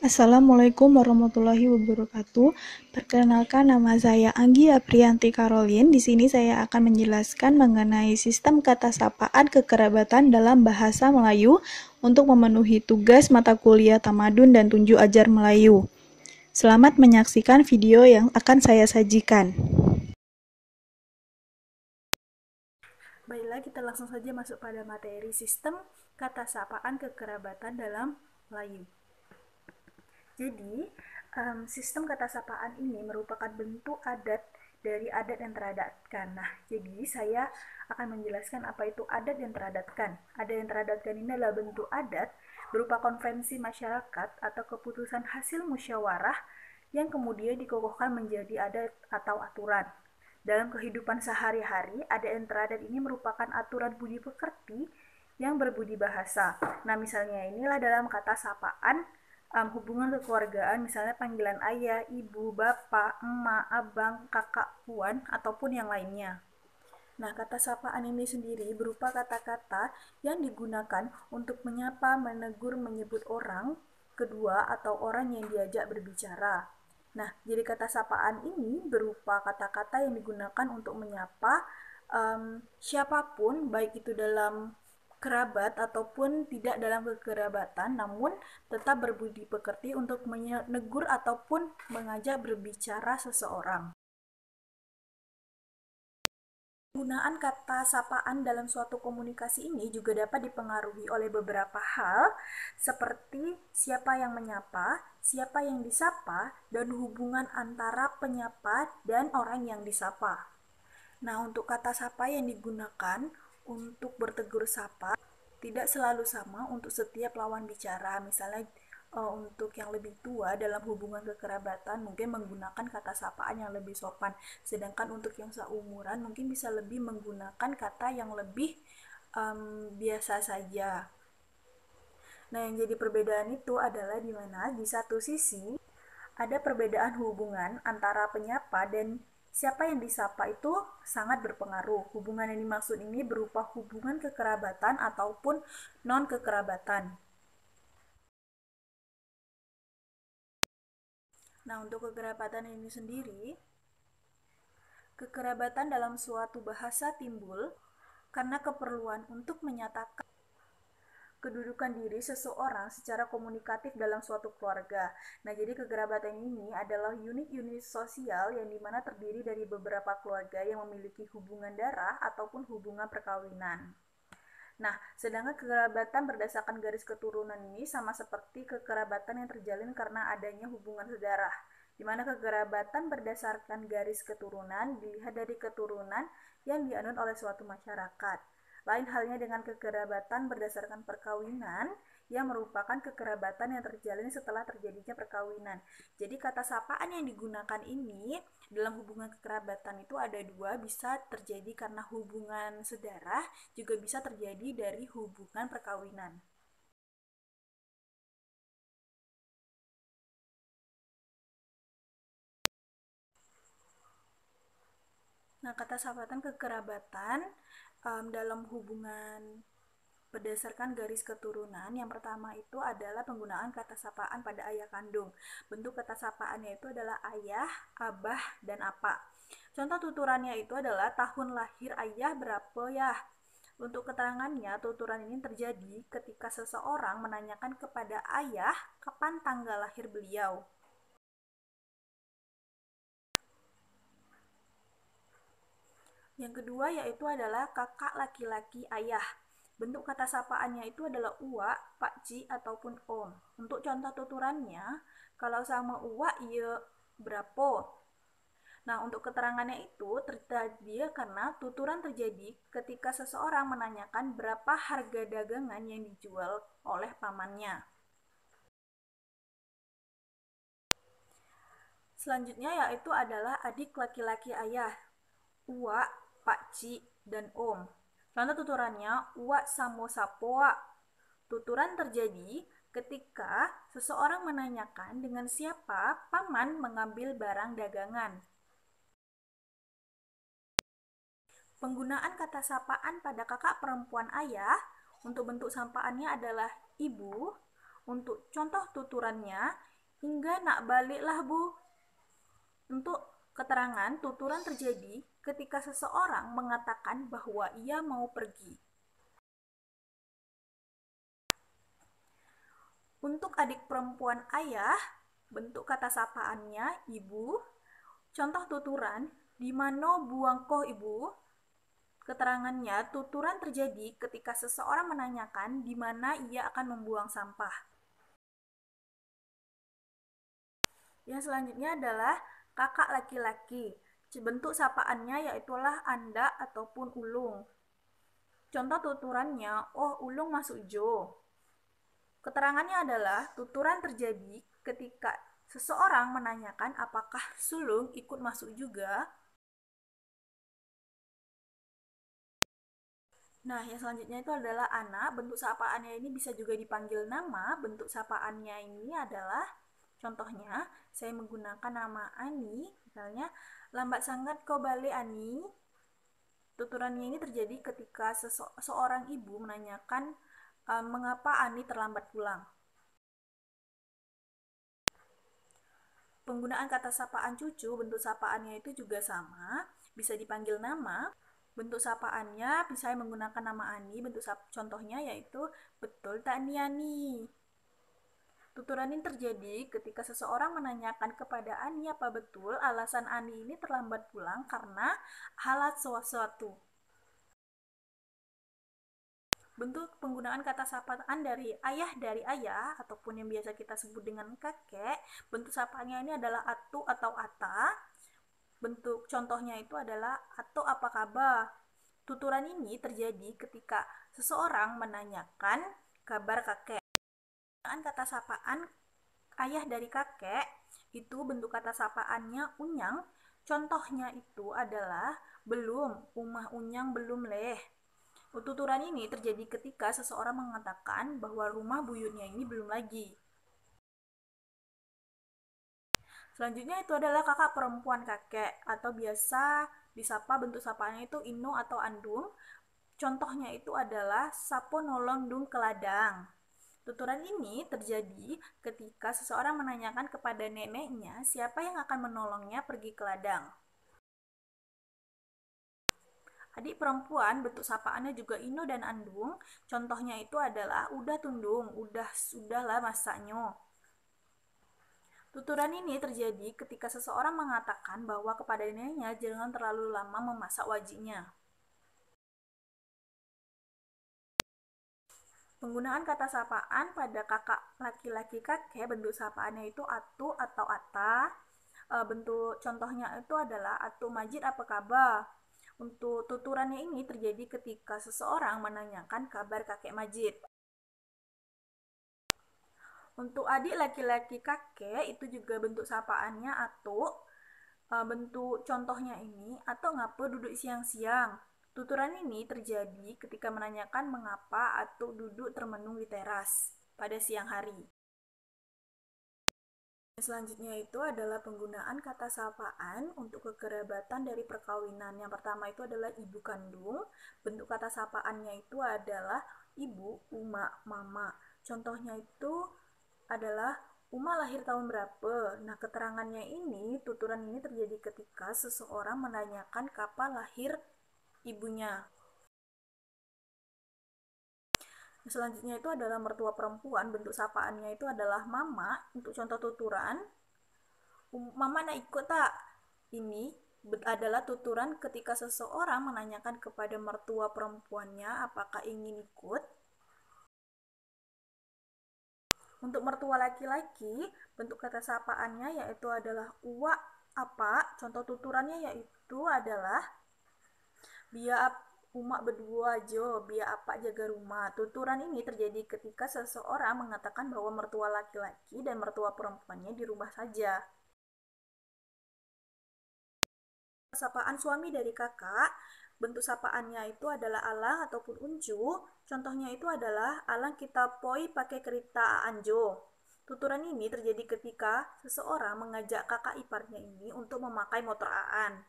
Assalamualaikum warahmatullahi wabarakatuh. Perkenalkan, nama saya Anggi Aprianti Karolin. Di sini saya akan menjelaskan mengenai sistem kata sapaan kekerabatan dalam bahasa Melayu untuk memenuhi tugas mata kuliah Tamadun dan Tunjuk Ajar Melayu. Selamat menyaksikan video yang akan saya sajikan. Baiklah, kita langsung saja masuk pada materi sistem kata sapaan kekerabatan dalam Melayu. Jadi, sistem kata sapaan ini merupakan bentuk adat dari adat yang teradatkan. Nah, jadi saya akan menjelaskan apa itu adat yang teradatkan. Adat yang teradatkan ini adalah bentuk adat berupa konvensi masyarakat atau keputusan hasil musyawarah yang kemudian dikokohkan menjadi adat atau aturan. Dalam kehidupan sehari-hari, adat yang teradat ini merupakan aturan budi pekerti yang berbudi bahasa. Nah, misalnya inilah dalam kata sapaan, hubungan kekeluargaan, misalnya panggilan ayah, ibu, bapak, emak, abang, kakak, puan, ataupun yang lainnya. Nah, kata sapaan ini sendiri berupa kata-kata yang digunakan untuk menyapa, menegur, menyebut orang kedua atau orang yang diajak berbicara. Nah, jadi kata sapaan ini berupa kata-kata yang digunakan untuk menyapa siapapun, baik itu dalam kerabat ataupun tidak dalam kekerabatan, namun tetap berbudi pekerti untuk menegur ataupun mengajak berbicara seseorang. Penggunaan kata sapaan dalam suatu komunikasi ini juga dapat dipengaruhi oleh beberapa hal, seperti siapa yang menyapa, siapa yang disapa, dan hubungan antara penyapa dan orang yang disapa. Nah, untuk kata sapa yang digunakan untuk bertegur sapa tidak selalu sama untuk setiap lawan bicara. Misalnya untuk yang lebih tua dalam hubungan kekerabatan mungkin menggunakan kata sapaan yang lebih sopan, sedangkan untuk yang seumuran mungkin bisa lebih menggunakan kata yang lebih biasa saja. Nah, yang jadi perbedaan itu adalah di mana di satu sisi ada perbedaan hubungan antara penyapa dan siapa yang disapa itu sangat berpengaruh. Hubungan yang dimaksud ini berupa hubungan kekerabatan ataupun non-kekerabatan. Nah, untuk kekerabatan ini sendiri, kekerabatan dalam suatu bahasa timbul karena keperluan untuk menyatakan kedudukan diri seseorang secara komunikatif dalam suatu keluarga. Nah, jadi kekerabatan ini adalah unit-unit sosial yang dimana terdiri dari beberapa keluarga yang memiliki hubungan darah ataupun hubungan perkawinan. Nah, sedangkan kekerabatan berdasarkan garis keturunan ini sama seperti kekerabatan yang terjalin karena adanya hubungan sedarah, di mana kekerabatan berdasarkan garis keturunan dilihat dari keturunan yang dianut oleh suatu masyarakat. Lain halnya dengan kekerabatan berdasarkan perkawinan yang merupakan kekerabatan yang terjalin setelah terjadinya perkawinan. Jadi kata sapaan yang digunakan ini dalam hubungan kekerabatan itu ada dua, bisa terjadi karena hubungan sedarah, juga bisa terjadi dari hubungan perkawinan. Nah, kata sapaan kekerabatan dalam hubungan berdasarkan garis keturunan, yang pertama itu adalah penggunaan kata sapaan pada ayah kandung. Bentuk kata sapaannya itu adalah ayah, abah, dan apa. Contoh tuturannya itu adalah tahun lahir ayah berapa ya. Untuk keterangannya, tuturan ini terjadi ketika seseorang menanyakan kepada ayah kapan tanggal lahir beliau. Yang kedua yaitu adalah kakak laki-laki ayah. Bentuk kata sapaannya itu adalah uak, pakcik, ataupun om. Untuk contoh tuturannya, kalau sama uak ya berapa. Nah, untuk keterangannya itu terjadi karena tuturan terjadi ketika seseorang menanyakan berapa harga dagangan yang dijual oleh pamannya. Selanjutnya yaitu adalah adik laki-laki ayah, uak, pakcik, dan om. Contoh tuturannya, uak samo sapoa. Tuturan terjadi ketika seseorang menanyakan dengan siapa paman mengambil barang dagangan. Penggunaan kata sapaan pada kakak perempuan ayah untuk bentuk sapaannya adalah ibu, Untuk contoh tuturannya, hingga nak baliklah Bu. Untuk keterangan, tuturan terjadi ketika seseorang mengatakan bahwa ia mau pergi. Untuk adik perempuan ayah, bentuk kata sapaannya ibu. Contoh tuturan, di mana buang koh ibu? Keterangannya, tuturan terjadi ketika seseorang menanyakan di mana ia akan membuang sampah. Yang selanjutnya adalah kakak laki-laki. Bentuk sapaannya yaitulah Anda ataupun ulung. Contoh tuturannya, oh ulung masuk jo. Keterangannya adalah tuturan terjadi ketika seseorang menanyakan apakah sulung ikut masuk juga. Nah, yang selanjutnya itu adalah anak. Bentuk sapaannya ini bisa juga dipanggil nama. Bentuk sapaannya ini adalah, contohnya, saya menggunakan nama Ani. Misalnya, lambat sangat kau balik Ani. Tuturannya ini terjadi ketika seorang ibu menanyakan mengapa Ani terlambat pulang. Penggunaan kata sapaan cucu, bentuk sapaannya itu juga sama, bisa dipanggil nama. Bentuk sapaannya bisa menggunakan nama Ani, contohnya yaitu betul tak Ani Ani. Tuturan ini terjadi ketika seseorang menanyakan kepada Ani apa betul alasan Ani ini terlambat pulang karena halat sesuatu. Bentuk penggunaan kata sapaan dari ayah ataupun yang biasa kita sebut dengan kakek, bentuk sapaannya ini adalah atu atau ata. Bentuk contohnya itu adalah atau apa kabar. Tuturan ini terjadi ketika seseorang menanyakan kabar kakek. Penggunaan kata sapaan ayah dari kakek itu bentuk kata sapaannya unyang. Contohnya itu adalah belum, umah unyang belum leh. Tuturan ini terjadi ketika seseorang mengatakan bahwa rumah buyutnya ini belum lagi. Selanjutnya itu adalah kakak perempuan kakek atau biasa disapa bentuk sapaannya itu ino atau andung. Contohnya itu adalah sapo nolong dung ke ladang. Tuturan ini terjadi ketika seseorang menanyakan kepada neneknya siapa yang akan menolongnya pergi ke ladang. Adik perempuan bentuk sapaannya juga ino dan andung. Contohnya itu adalah udah tundung, sudahlah masaknya. Tuturan ini terjadi ketika seseorang mengatakan bahwa kepada neneknya jangan terlalu lama memasak wajiknya. Penggunaan kata sapaan pada kakak laki-laki kakek, bentuk sapaannya itu atu atau ata. Bentuk contohnya itu adalah atu Majid apa kabar. Untuk tuturannya ini terjadi ketika seseorang menanyakan kabar kakek Majid. Untuk adik laki-laki kakek itu juga bentuk sapaannya atu. Bentuk contohnya ini atau ngapa duduk siang-siang. Tuturan ini terjadi ketika menanyakan mengapa atau duduk termenung di teras pada siang hari. Selanjutnya itu adalah penggunaan kata sapaan untuk kekerabatan dari perkawinan. Yang pertama itu adalah ibu kandung. Bentuk kata sapaannya itu adalah ibu, uma, mama. Contohnya itu adalah Uma lahir tahun berapa? Nah, keterangannya ini, tuturan ini terjadi ketika seseorang menanyakan kapan lahir ibunya. Selanjutnya itu adalah mertua perempuan, bentuk sapaannya itu adalah mama. Untuk contoh tuturan, mama nak ikut tak? Ini adalah tuturan ketika seseorang menanyakan kepada mertua perempuannya apakah ingin ikut. Untuk mertua laki-laki, bentuk kata sapaannya yaitu adalah uwa apa. Contoh tuturannya yaitu adalah biar umak berdua aja, biar apa jaga rumah. Tuturan ini terjadi ketika seseorang mengatakan bahwa mertua laki-laki dan mertua perempuannya di rumah saja. Sapaan suami dari kakak, bentuk sapaannya itu adalah alang ataupun uncu. Contohnya itu adalah alang kita poi pakai kereta anjo. Tuturan ini terjadi ketika seseorang mengajak kakak iparnya ini untuk memakai motor aan.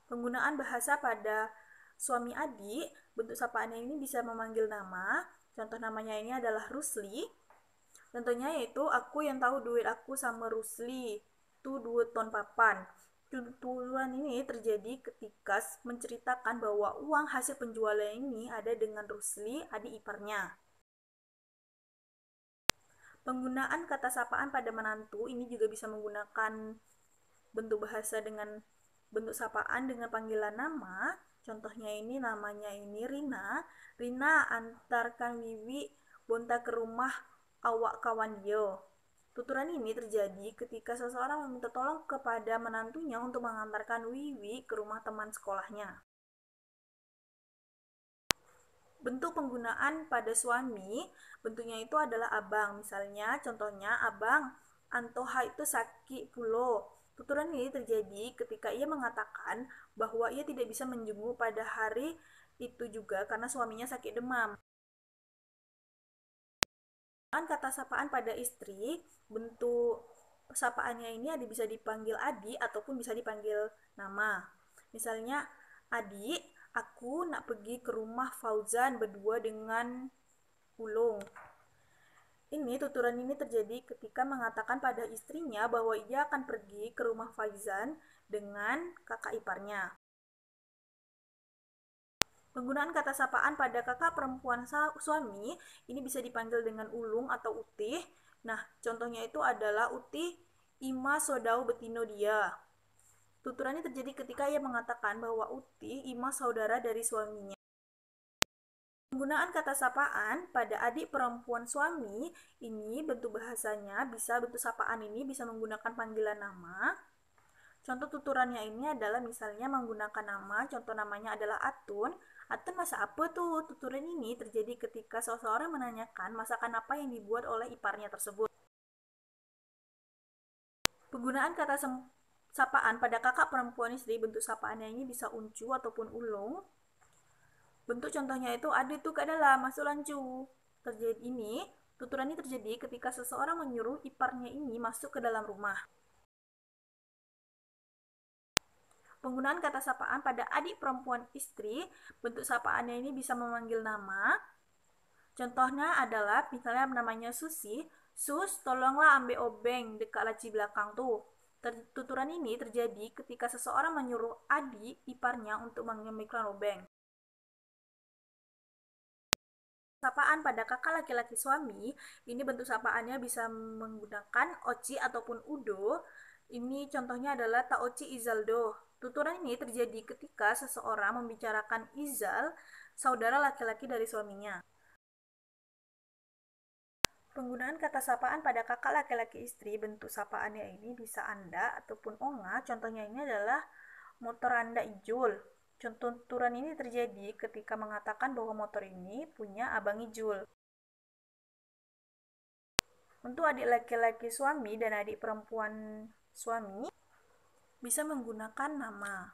Penggunaan bahasa pada suami adik, bentuk sapaannya ini bisa memanggil nama. Contoh namanya ini adalah Rusli. Contohnya yaitu aku yang tahu duit aku sama Rusli itu 2 ton papan. Tuturan ini terjadi ketika menceritakan bahwa uang hasil penjualan ini ada dengan Rusli, adik iparnya. Penggunaan kata sapaan pada menantu ini juga bisa menggunakan bentuk bahasa dengan bentuk sapaan dengan panggilan nama. Contohnya ini namanya ini Rina. Rina antarkan Wiwi bonta ke rumah awak kawan dia. Tuturan ini terjadi ketika seseorang meminta tolong kepada menantunya untuk mengantarkan Wiwi ke rumah teman sekolahnya. Bentuk penggunaan pada suami, bentuknya itu adalah abang. Misalnya, contohnya abang, Antoha itu sakit pulo. Tuturan ini terjadi ketika ia mengatakan bahwa ia tidak bisa menjenguk pada hari itu juga karena suaminya sakit demam. Kata sapaan pada istri, bentuk sapaannya ini ada bisa dipanggil Adi ataupun bisa dipanggil nama. Misalnya, Adik, aku nak pergi ke rumah Fauzan berdua dengan Ulung. Ini tuturan ini terjadi ketika mengatakan pada istrinya bahwa ia akan pergi ke rumah Faizan dengan kakak iparnya. Penggunaan kata sapaan pada kakak perempuan suami ini bisa dipanggil dengan ulung atau utih. Nah, contohnya itu adalah utih ima sodau betino dia. Tuturannya terjadi ketika ia mengatakan bahwa utih ima saudara dari suaminya. Penggunaan kata sapaan pada adik perempuan suami ini bentuk bahasanya bisa bentuk sapaan ini bisa menggunakan panggilan nama. Contoh tuturannya ini adalah misalnya menggunakan nama, contoh namanya adalah Atun. Atun masak apa tuh? Tuturan ini terjadi ketika seseorang menanyakan masakan apa yang dibuat oleh iparnya tersebut. Penggunaan kata sapaan pada kakak perempuan istri, bentuk sapaannya ini bisa uncu ataupun ulung. Bentuk contohnya itu ada tuh ke dalam, masuk lancu. Terjadi ini, tuturan ini terjadi ketika seseorang menyuruh iparnya ini masuk ke dalam rumah. Penggunaan kata sapaan pada adik perempuan istri, bentuk sapaannya ini bisa memanggil nama. Contohnya adalah misalnya namanya Susi, Sus, tolonglah ambil obeng dekat laci belakang tuh. Tuturan ini terjadi ketika seseorang menyuruh adik iparnya untuk mengambilkan obeng. Sapaan pada kakak laki-laki suami, ini bentuk sapaannya bisa menggunakan oci ataupun udo. Ini contohnya adalah taoci izaldo. Tuturan ini terjadi ketika seseorang membicarakan izal, saudara laki-laki dari suaminya. Penggunaan kata sapaan pada kakak laki-laki istri, bentuk sapaannya ini bisa Anda ataupun Onga. Contohnya ini adalah motor Anda Ijul. Contoh tuturan ini terjadi ketika mengatakan bahwa motor ini punya abang Ijul. Untuk adik laki-laki suami dan adik perempuan suami bisa menggunakan nama.